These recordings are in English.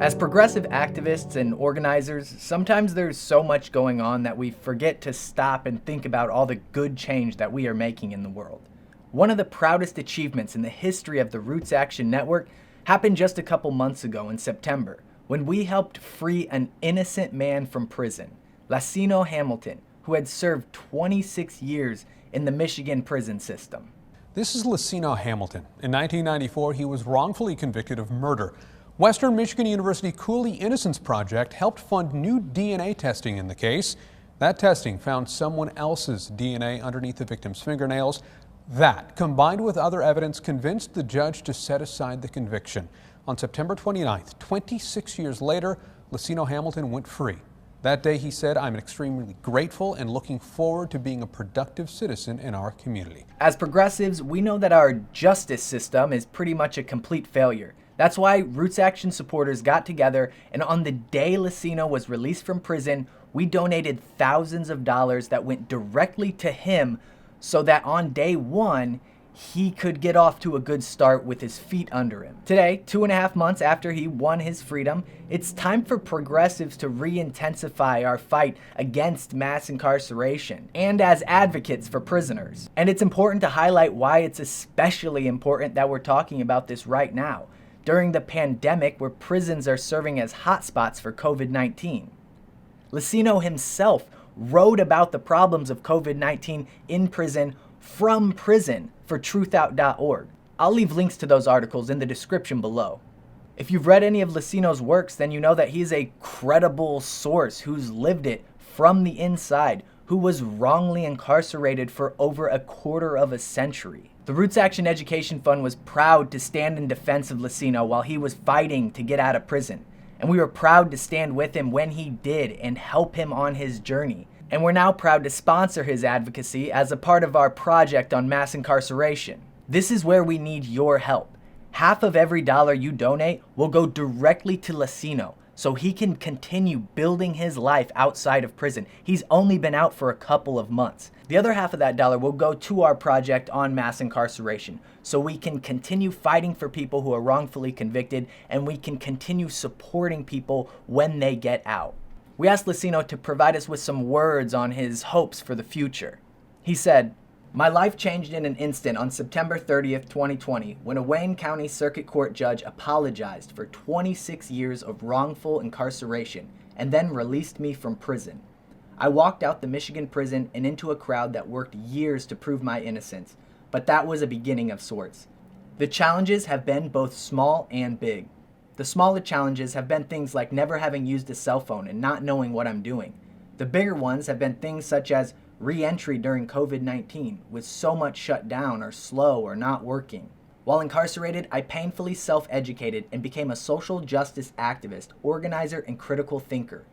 As progressive activists and organizers, sometimes there's so much going on that we forget to stop and think about all the good change that we are making in the world. One of the proudest achievements in the history of the RootsAction network happened just a couple months ago in September, when we helped free an innocent man from prison, Lacino Hamilton, who had served 26 years in the Michigan prison system. This is Lacino Hamilton. In 1994, he was wrongfully convicted of murder. Western Michigan University Cooley Innocence Project helped fund new DNA testing in the case. That testing found someone else's DNA underneath the victim's fingernails. That, combined with other evidence, convinced the judge to set aside the conviction. On September 29th, 26 years later, Lacino Hamilton went free. That day, he said, "I'm extremely grateful and looking forward to being a productive citizen in our community." As progressives, we know that our justice system is pretty much a complete failure. That's why RootsAction supporters got together, and on the day Lacino was released from prison, we donated thousands of dollars that went directly to him so that on day one, he could get off to a good start with his feet under him. Today, 2.5 months after he won his freedom, it's time for progressives to re-intensify our fight against mass incarceration and as advocates for prisoners. And it's important to highlight why it's especially important that we're talking about this right now, during the pandemic where prisons are serving as hotspots for COVID-19. Lacino himself wrote about the problems of COVID-19 in prison from prison for truthout.org. I'll leave links to those articles in the description below. If you've read any of Lacino's works, then you know that he's a credible source who's lived it from the inside, who was wrongly incarcerated for over a quarter of a century. The RootsAction Education Fund was proud to stand in defense of Lacino while he was fighting to get out of prison. And we were proud to stand with him when he did and help him on his journey. And we're now proud to sponsor his advocacy as a part of our project on mass incarceration. This is where we need your help. Half of every dollar you donate will go directly to Lacino so he can continue building his life outside of prison. He's only been out for a couple of months. The other half of that dollar will go to our project on mass incarceration so we can continue fighting for people who are wrongfully convicted and we can continue supporting people when they get out. We asked Lacino to provide us with some words on his hopes for the future. He said, "My life changed in an instant on September 30th, 2020, when a Wayne County Circuit Court judge apologized for 26 years of wrongful incarceration and then released me from prison. I walked out the Michigan prison and into a crowd that worked years to prove my innocence, but that was a beginning of sorts. The challenges have been both small and big. The smaller challenges have been things like never having used a cell phone and not knowing what I'm doing. The bigger ones have been things such as re-entry during COVID-19, with so much shut down or slow or not working. While incarcerated, I painfully self-educated and became a social justice activist, organizer, and critical thinker.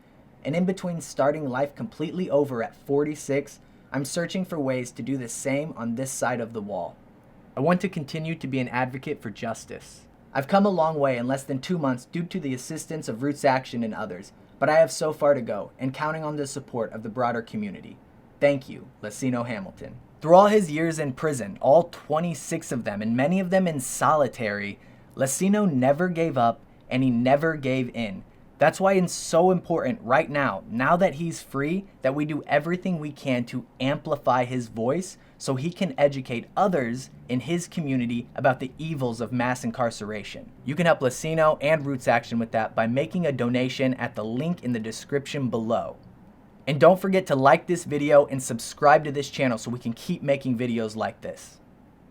And in between starting life completely over at 46, I'm searching for ways to do the same on this side of the wall. I want to continue to be an advocate for justice. I've come a long way in less than 2 months due to the assistance of RootsAction and others, but I have so far to go and counting on the support of the broader community. Thank you, Lacino Hamilton." Through all his years in prison, all 26 of them, and many of them in solitary, Lacino never gave up and he never gave in. That's why it's so important right now that he's free, that we do everything we can to amplify his voice so he can educate others in his community about the evils of mass incarceration. You can help Lacino and RootsAction with that by making a donation at the link in the description below. And don't forget to like this video and subscribe to this channel so we can keep making videos like this.